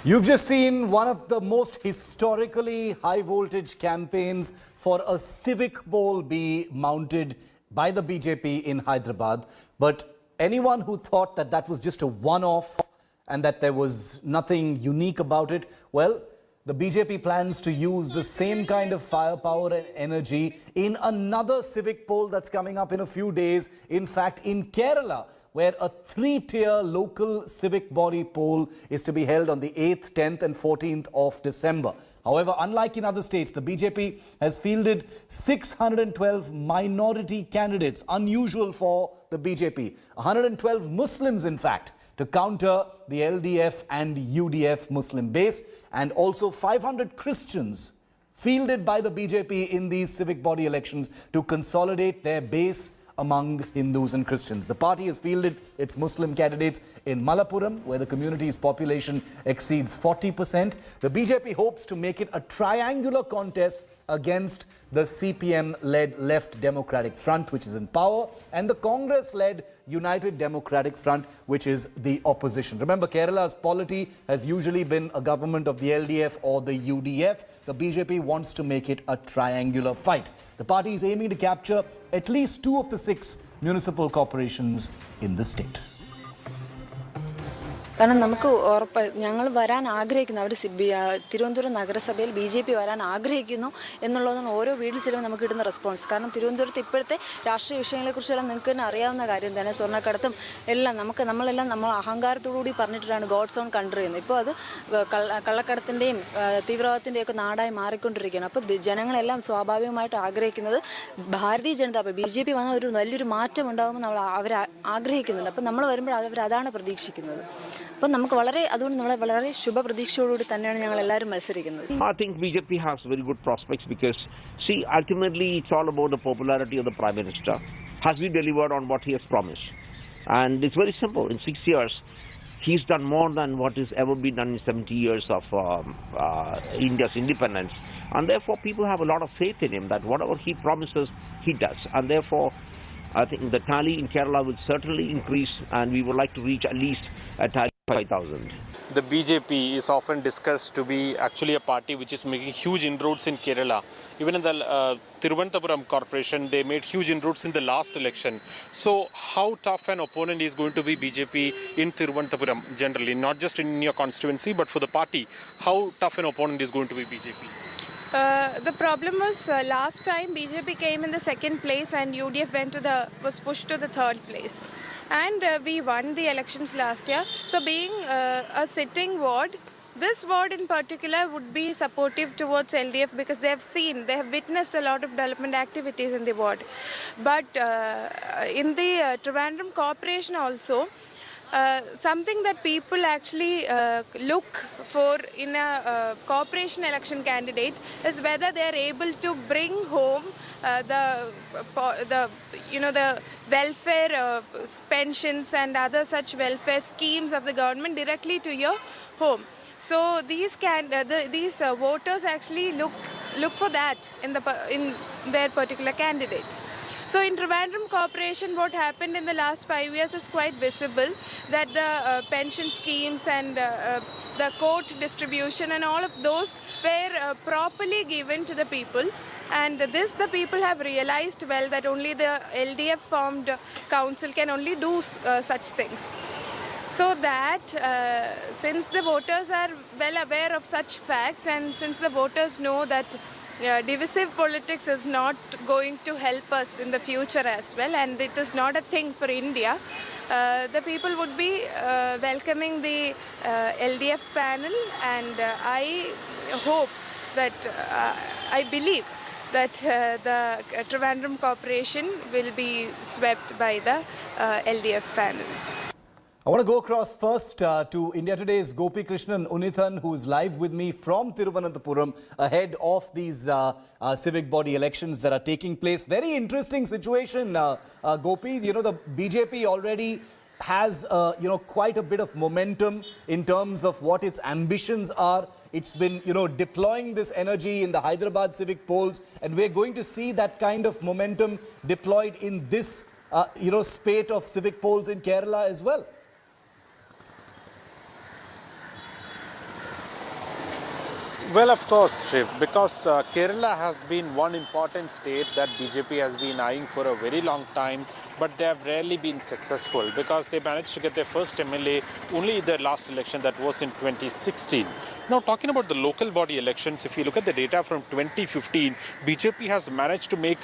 You've just seen one of the most historically high voltage campaigns for a civic poll be mounted by the BJP in Hyderabad. But anyone who thought that that was just a one-off and that there was nothing unique about it, well, the BJP plans to use the same kind of firepower and energy in another civic poll that's coming up in a few days. In fact, in Kerala, where a three-tier local civic body poll is to be held on the 8th, 10th and 14th of December. However, unlike in other states, the BJP has fielded 612 minority candidates, unusual for the BJP. 112 Muslims, in fact, to counter the LDF and UDF Muslim base, and also 500 Christians fielded by the BJP in these civic body elections to consolidate their base among Hindus and Christians. The party has fielded its Muslim candidates in Malappuram, where the community's population exceeds 40%. The BJP hopes to make it a triangular contest against the CPM-led Left Democratic Front, which is in power, and the Congress-led United Democratic Front, which is the opposition. Remember, Kerala's polity has usually been a government of the LDF or the UDF. The BJP wants to make it a triangular fight. The party is aiming to capture at least 2 of the 6 municipal corporations in the state. കാരണം നമുക്ക് ഞങ്ങൾ വരാൻ ആഗ്രഹിക്കുന്നു, അവർ തിരുവനന്തപുരം നഗരസഭയിൽ BJP വരാൻ ആഗ്രഹിക്കുന്നു എന്നുള്ളതാണ് ഓരോ വീട്ടിൽ ചെല്ലുമ്പോൾ നമുക്ക് കിട്ടുന്ന റെസ്പോൺസ്. കാരണം തിരുവനന്തപുരത്ത് ഇപ്പോഴത്തെ രാഷ്ട്രീയ വിഷയങ്ങളെക്കുറിച്ചെല്ലാം നിങ്ങൾക്ക് തന്നെ അറിയാവുന്ന കാര്യം തന്നെ. സ്വർണ്ണക്കടത്തും എല്ലാം നമ്മളെല്ലാം നമ്മൾ അഹങ്കാരത്തോടുകൂടി പറഞ്ഞിട്ടാണ് ഗോഡ്സ് ഓൺ കൺട്രി എന്ന്. ഇപ്പോൾ അത് കള്ളക്കടത്തിൻ്റെയും തീവ്രവാദത്തിൻ്റെയും ഒക്കെ നാടായി മാറിക്കൊണ്ടിരിക്കുകയാണ്. അപ്പോൾ ജനങ്ങളെല്ലാം സ്വാഭാവികമായിട്ട് ആഗ്രഹിക്കുന്നത് ഭാരതീയ ജനതാ പാർട്ടി BJP വന്ന ഒരു വലിയൊരു മാറ്റം ഉണ്ടാകുമെന്ന് അവർ ആഗ്രഹിക്കുന്നുണ്ട്. അപ്പോൾ നമ്മൾ വരുമ്പോൾ അവരതാണ് പ്രതീക്ഷിക്കുന്നത്. അപ്പോൾ നമുക്ക് അതുകൊണ്ട് നമ്മളെ വളരെ ശുഭപ്രതീക്ഷയോടുകൂടി തന്നെയാണ് ഞങ്ങൾ എല്ലാവരും മത്സരിക്കുന്നത്. I think BJP has very good prospects because, see, ultimately it's all about the popularity of the Prime Minister. Has he delivered on what he has promised? And it's very simple. In 6 years, he's done more than what has ever been done in 70 years of India's independence. And therefore, people have a lot of faith in him that whatever he promises, he does. And therefore, I think the tally in Kerala will certainly increase, and we would like to reach at least a tally of 5,000. The BJP is often discussed to be actually a party which is making huge inroads in Kerala. Even in the Trivandrum corporation, they made huge inroads in the last election. So how tough an opponent is going to be BJP in Trivandrum generally, not just in your constituency, but for the party? How tough an opponent is going to be BJP? The problem was last time BJP came in the 2nd place and UDF was pushed to the 3rd place. And we won the elections last year. So being a sitting ward, this ward in particular would be supportive towards LDF because they have witnessed a lot of development activities in the ward. But in the Trivandrum corporation also, something that people actually look for in a corporation election candidate is whether they are able to bring home the welfare pensions and other such welfare schemes of the government directly to your home. So these voters actually look for that in their particular candidates. So in Trivandrum Corporation, what happened in the last 5 years is quite visible, that the pension schemes and the court distribution and all of those were properly given to the people. And the people have realized well that only the LDF formed council can only do such things. So that since the voters are well aware of such facts, and since the voters know that divisive politics is not going to help us in the future as well, and it is not a thing for India, the people would be welcoming the LDF panel, and I hope that I believe that the Trivandrum Corporation will be swept by the LDF panel. I want to go across first to India Today's Gopi Krishnan Unithan, who is live with me from Thiruvananthapuram ahead of these civic body elections that are taking place. Very interesting situation, Gopi. You know, the BJP already has, quite a bit of momentum in terms of what its ambitions are. It's been, deploying this energy in the Hyderabad civic polls, and we're going to see that kind of momentum deployed in this, spate of civic polls in Kerala as well. Well, of course, Shiv, because Kerala has been one important state that BJP has been eyeing for a very long time, but they have rarely been successful because they managed to get their first MLA only in their last election, that was in 2016. Now, talking about the local body elections, if you look at the data from 2015, BJP has managed to make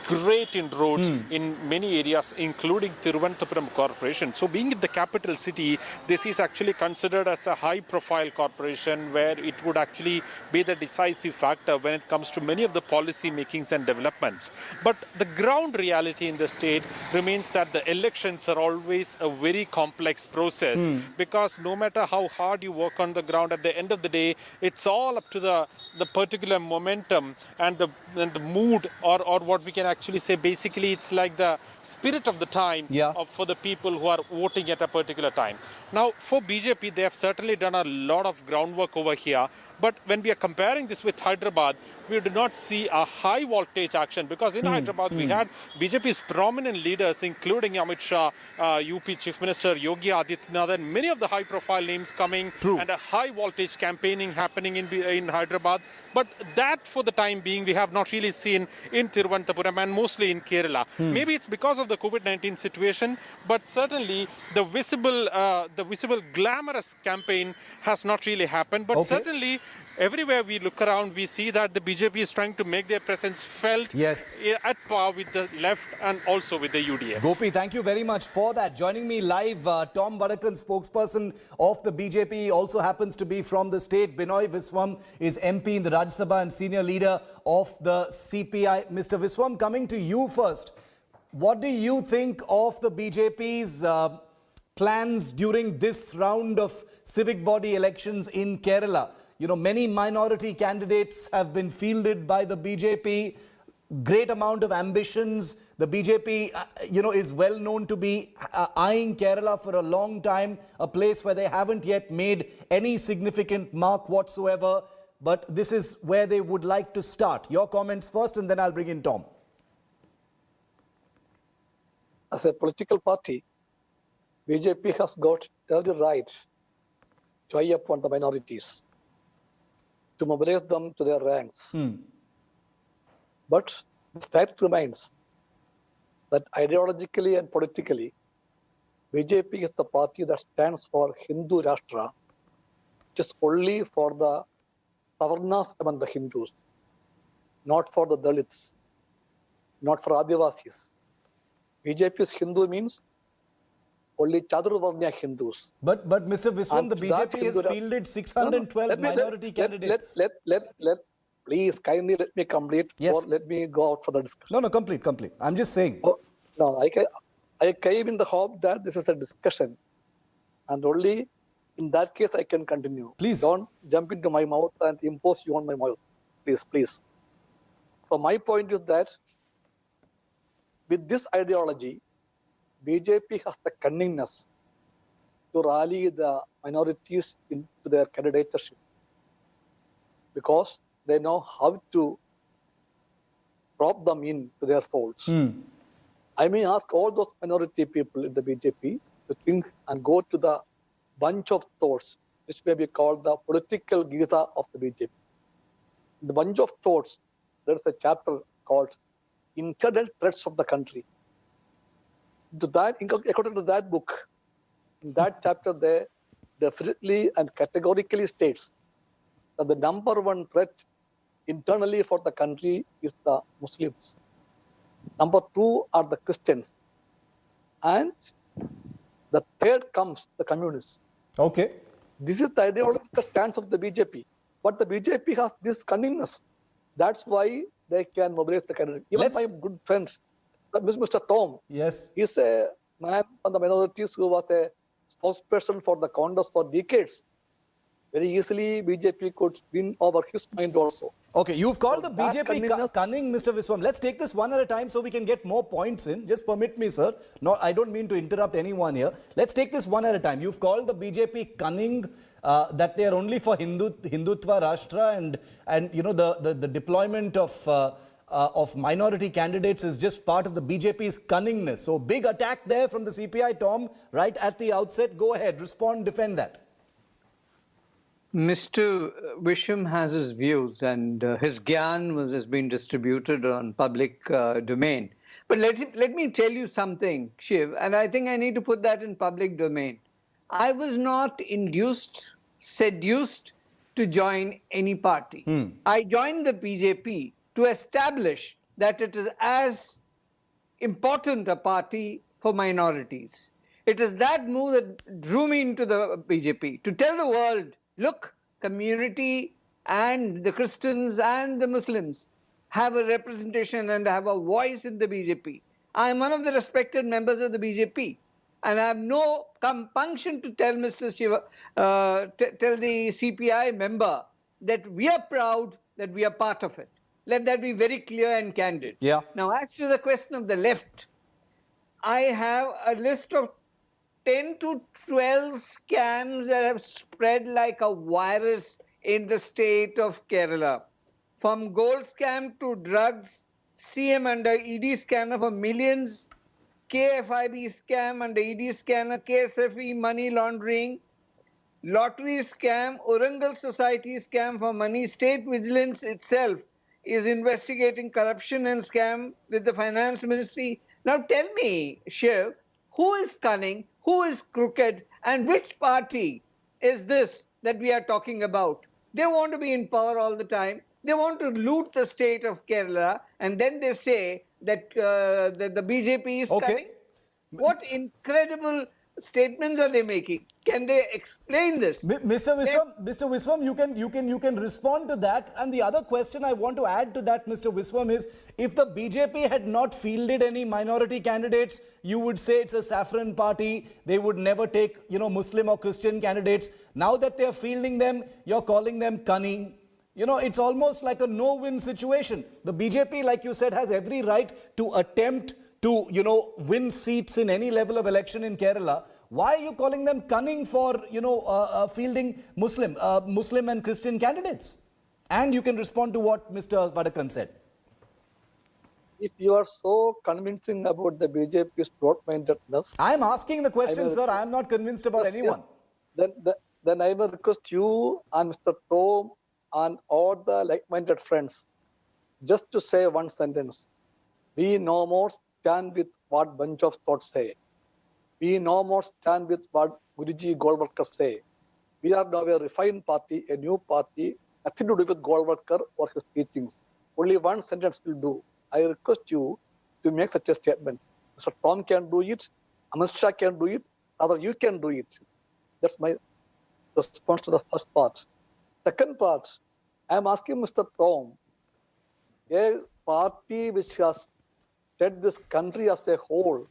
great inroads in many areas, including Trivandrum corporation. So being in the capital city, this is actually considered as a high-profile corporation where it would actually be the decisive factor when it comes to many of the policy makings and developments. But the ground reality in the state remains that the elections are always a very complex process because no matter how hard you work on the ground, at the end of the day, it's all up to the particular momentum and the mood or what we can actually say. Basically, it's like the spirit of the time for the people who are voting at a particular time. Now, for BJP, they have certainly done a lot of groundwork over here. But when we are comparing this with Hyderabad, we do not see a high voltage action because in Hyderabad, we had BJP's prominent leaders, including Amit Shah, UP Chief Minister Yogi Adityanath, and many of the high profile names coming and a high voltage campaigning happening in Hyderabad. But that, for the time being, we have not really seen in Thiruvananthapuram and mostly in Kerala. Maybe it's because of the COVID-19 situation, but certainly the visible glamorous campaign has not really happened. But certainly, everywhere we look around, we see that the BJP is trying to make their presence felt at par with the left and also with the UDF. Gopi, thank you very much for that. Joining me live, Tom Vadakan, spokesperson of the BJP, also happens to be from the state. Binoy Viswam is MP in the Rajya Sabha and senior leader of the CPI. Mr. Viswam, coming to you first. What do you think of the BJP's plans during this round of civic body elections in Kerala? You know, many minority candidates have been fielded by the BJP, great amount of ambitions. The BJP, is well known to be eyeing Kerala for a long time, a place where they haven't yet made any significant mark whatsoever. But this is where they would like to start. Your comments first, and then I'll bring in Tom. As a political party, BJP has got every right to eye upon the minorities, to mobilize them to their ranks. But the fact remains that ideologically and politically, BJP is the party that stands for Hindu Rashtra, which is only for the Savarnas among the Hindus, not for the Dalits, not for Adivasis. BJP's Hindu means only Chaturvarnya Hindus. But Mr. Viswam, the BJP has fielded 612 minority candidates. Please, kindly let me complete or let me go out for the discussion. No, complete. I'm just saying. I came in the hope that this is a discussion and only in that case I can continue. Please. Don't jump into my mouth and impose you on my mouth. Please. So my point is that with this ideology, BJP has the cunningness to rally the minorities into their candidatureship because they know how to prop them into their folds. I may ask all those minority people in the BJP to think and go to the bunch of thoughts, which may be called the political Gita of the BJP. In the bunch of thoughts, there is a chapter called Internal Threats of the Country. According to that book, in that chapter, they definitely and categorically states that the number one threat internally for the country is the Muslims. Number two are the Christians. And the third comes the communists. Okay. This is the ideological stance of the BJP. But the BJP has this cunningness. That's why they can mobilize the candidate. Even my good friend, Mr. Tom, he's a man from the minorities who was a spokesperson for the Congress for decades. Very easily, BJP could win over his mind also. Okay, you've called the BJP cunning, Mr. Viswam. Let's take this one at a time so we can get more points in. Just permit me, sir. No, I don't mean to interrupt anyone here. Let's take this one at a time. You've called the BJP cunning, that they are only for Hindutva Rashtra and the deployment of minority candidates is just part of the BJP's cunningness. So big attack there from the CPI, Tom, right at the outset. Go ahead, respond, defend that. Mr. Wisham has his views, and his gyan has been distributed on public domain. But let me tell you something, Shiv, and I think I need to put that in public domain. I was not seduced to join any party. I joined the BJP to establish that it is as important a party for minorities. It is that move that drew me into the BJP, to tell the world, look, community and the Christians and the Muslims have a representation and have a voice in the BJP. I am one of the respected members of the BJP, and I have no compunction to tell Mr. Shiva, tell the CPI member that we are proud that we are part of it. Let that be very clear and candid. Yeah. Now, as to the question of the left, I have a list of 10 to 12 scams that have spread like a virus in the state of Kerala. From gold scam to drugs, CM under ED scanner for millions, KFIB scam under ED scanner, KSFE money laundering, lottery scam, Orangal Society scam for money. State Vigilance itself is investigating corruption and scam with the Finance Ministry. Now tell me, Shiv, who is cunning, who is crooked, and which party is this that we are talking about? They want to be in power all the time. They want to loot the state of Kerala, and then they say that the BJP is cunning. What incredible statements are they making? Can they explain this? Mr. Viswam, you can respond to that. And the other question I want to add to that, Mr. Viswam, is if the BJP had not fielded any minority candidates, you would say it's a Saffron party. They would never take, Muslim or Christian candidates. Now that they're fielding them, you're calling them cunning. It's almost like a no-win situation. The BJP, like you said, has every right to attempt to, win seats in any level of election in Kerala. Why are you calling them cunning for, fielding Muslim and Christian candidates? And you can respond to what Mr. Vadakan said. If you are so convincing about the BJP's broad-mindedness, I am asking the question, sir. I am not convinced about anyone. Yes. Then I will request you and Mr. Tom and all the like-minded friends just to say one sentence. We no more stand with what bunch of thoughts say. We no more stand with what Guruji Golwalkar say. We are now a refined party, a new party, nothing to do with Golwalkar or his teachings. Only one sentence will do. I request you to make such a statement. Mr. Tom can do it, Amit Shah can do it, rather you can do it. That's my response to the first part. Second part, I am asking Mr. Tom, a party which has set this country as a whole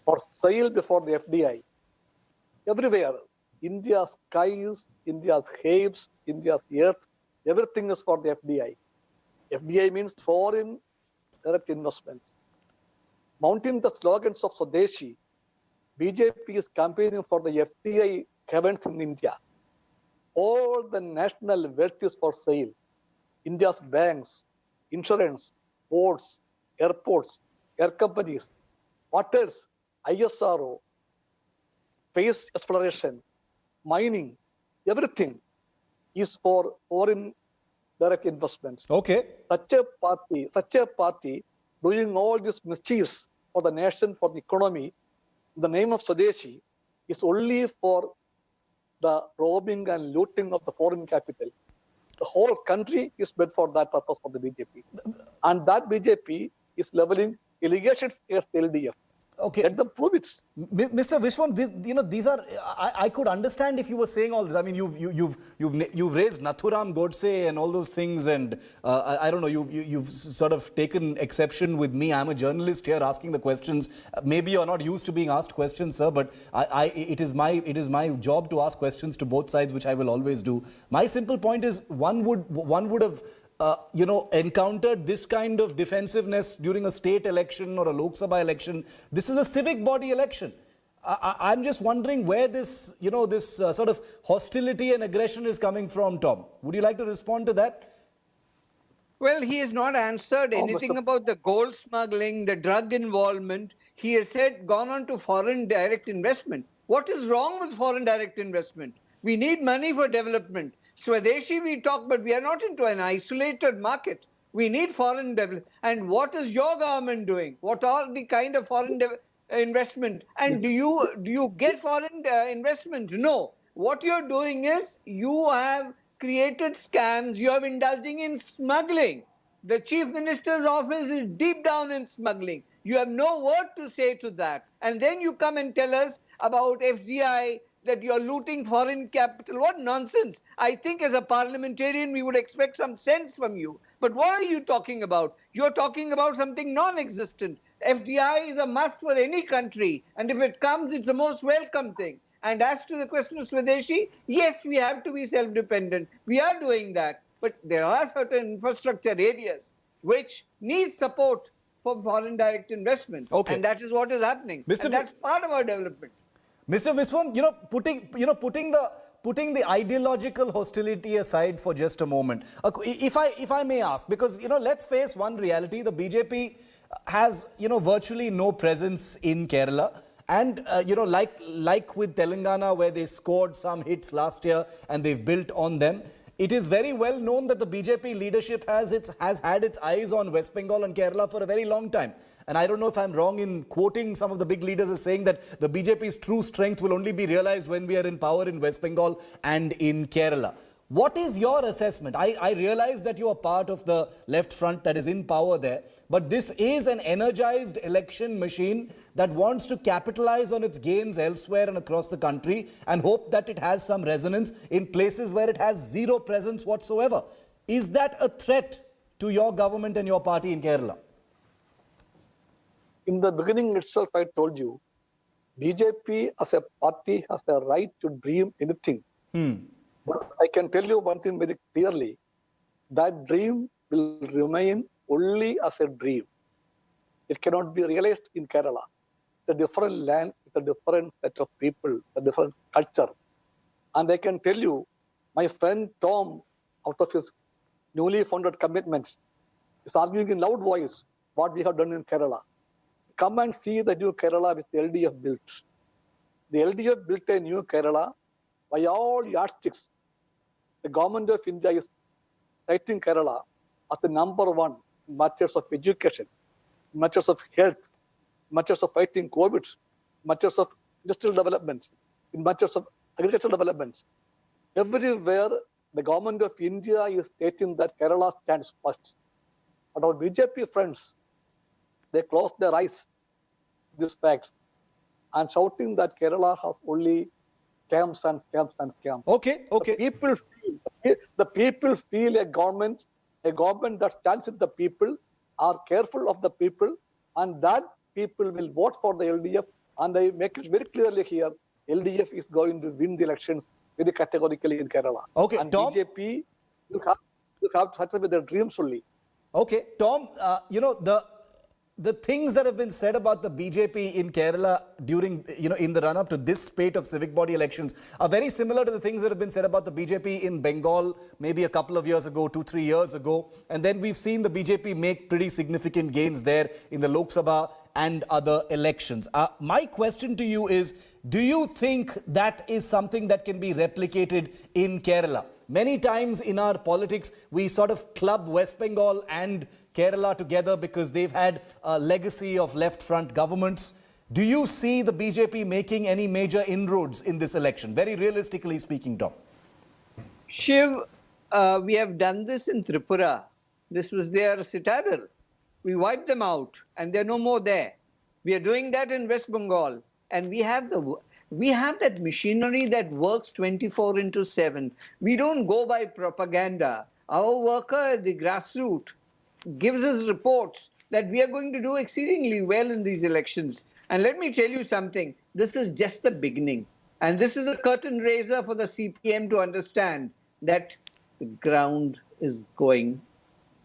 for sale before the FDI. Everywhere, India's skies, India's haves, India's earth, everything is for the FDI. FDI means foreign direct investment. Mounting the slogans of Swadeshi, BJP is campaigning for the FDI heavens in India. All the national wealth is for sale. India's banks, insurance, ports, airports, air companies, waters, ISRO, space exploration, mining, everything is for foreign direct investments. Okay. Such a party doing all these mischiefs for the nation, for the economy, in the name of Swadeshi, is only for the robbing and looting of the foreign capital. The whole country is meant for that purpose for the BJP. And that BJP is leveling allegations against LDF. Okay. Let them prove it. Mr. Vishwam, these are. I could understand if you were saying all this. I mean, you've raised Nathuram Godse and all those things, and I don't know. You've sort of taken exception with me. I'm a journalist here asking the questions. Maybe you're not used to being asked questions, sir. But it is my job to ask questions to both sides, which I will always do. My simple point is, one would have. Encountered this kind of defensiveness during a state election or a Lok Sabha election. This is a civic body election. I'm just wondering where this, sort of hostility and aggression is coming from, Tom. Would you like to respond to that? Well, he has not answered anything about the gold smuggling, the drug involvement. He has gone on to foreign direct investment. What is wrong with foreign direct investment? We need money for development. Swadeshi we talk, but we are not into an isolated market. We need foreign development. And what is your government doing? What are the kind of foreign investment? And do you get foreign investment? No. What you're doing is you have created scams. You are indulging in smuggling. The chief minister's office is deep down in smuggling. You have no word to say to that. And then you come and tell us about FGI, that you're looting foreign capital. What nonsense. I think as a parliamentarian, we would expect some sense from you. But what are you talking about? You're talking about something non-existent. FDI is a must for any country. And if it comes, it's the most welcome thing. And as to the question of Swadeshi, yes, we have to be self-dependent. We are doing that. But there are certain infrastructure areas which need support for foreign direct investment. Okay. And that is what is happening. And that's part of our development. Mr. Viswan, putting the ideological hostility aside for just a moment, if I may ask, because let's face one reality: the BJP has virtually no presence in Kerala, and like with Telangana, where they scored some hits last year and they've built on them. It is very well known that the BJP leadership has had its eyes on West Bengal and Kerala for a very long time. And I don't know if I'm wrong in quoting some of the big leaders as saying that the BJP's true strength will only be realized when we are in power in West Bengal and in Kerala. What is your assessment? I realize that you are part of the left front that is in power there, but this is an energized election machine that wants to capitalize on its gains elsewhere and across the country and hope that it has some resonance in places where it has zero presence whatsoever. Is that a threat to your government and your party in Kerala? In the beginning itself, I told you, BJP as a party has the right to dream anything. But I can tell you one thing very clearly, that dream will remain only as a dream. It cannot be realized in Kerala. It's a different land, it's a different set of people, a different culture. And I can tell you, my friend Tom, out of his newly founded commitments, is arguing in loud voice what we have done in Kerala. Come and see the new Kerala which the LDF built. The LDF built a new Kerala by all yardsticks. The government of India is citing Kerala as the #1 in matters of education, in matters of health, in matters of fighting COVID, in matters of industrial development, in matters of agricultural development. Everywhere, the government of India is stating that Kerala stands first. But our BJP friends, they close their eyes to these facts and shouting that Kerala has only scams and scams and scams. Okay. The people feel a government that stands with the people, are careful of the people, and that people will vote for the LDF. And I make it very clearly here, LDF is going to win the elections very categorically in Kerala. Okay, and Tom, BJP, you have to settle with their dreams only. Okay, Tom, the things that have been said about the BJP in Kerala during, in the run-up to this spate of civic body elections are very similar to the things that have been said about the BJP in Bengal maybe a couple of years ago, 2-3 years ago. And then we've seen the BJP make pretty significant gains there in the Lok Sabha and other elections. My question to you is, do you think that is something that can be replicated in Kerala? Many times in our politics, we sort of club West Bengal and Kerala together because they've had a legacy of left front governments. Do you see the BJP making any major inroads in this election? Very realistically speaking, Tom. Shiv, we have done this in Tripura. This was their citadel. We wiped them out and they're no more there. We are doing that in West Bengal. And we have that machinery that works 24/7. We don't go by propaganda. Our worker, the grassroots, gives us reports that we are going to do exceedingly well in these elections. And let me tell you something, this is just the beginning. And this is a curtain raiser for the CPM to understand that the ground is going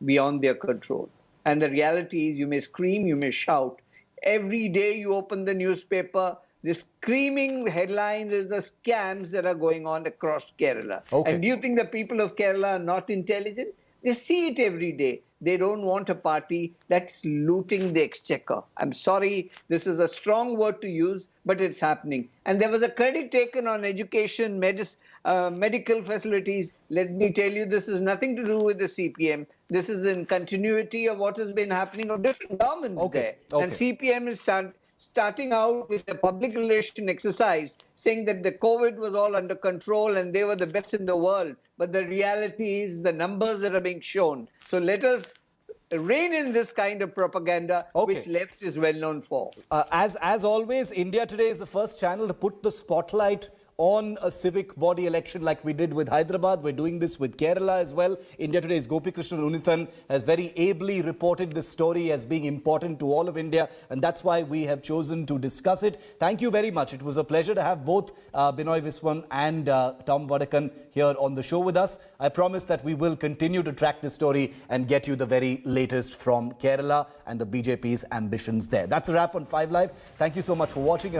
beyond their control. And the reality is, you may scream, you may shout. Every day you open the newspaper, the screaming headlines is the scams that are going on across Kerala. Okay. And do you think the people of Kerala are not intelligent? They see it every day. they don't want a party that's looting the exchequer. I'm sorry, this is a strong word to use, but it's happening. And there was a credit taken on education, medical facilities. Let me tell you, this is nothing to do with the CPM. This is in continuity of what has been happening of different governments there. And CPM is starting out with a public relation exercise saying that the COVID was all under control and they were the best in the world. But the reality is the numbers that are being shown. So let us rein in this kind of propaganda, which left is well known for. As always, India Today is the first channel to put the spotlight on a civic body election like we did with Hyderabad. We're doing this with Kerala as well. India Today's Gopi Krishnan Unithan has very ably reported this story as being important to all of India, and that's why we have chosen to discuss it. Thank you very much. It was a pleasure to have both Binoy Viswam and Tom Vadakan here on the show with us. I promise that we will continue to track this story and get you the very latest from Kerala and the BJP's ambitions there. That's a wrap on 5 Live. Thank you so much for watching.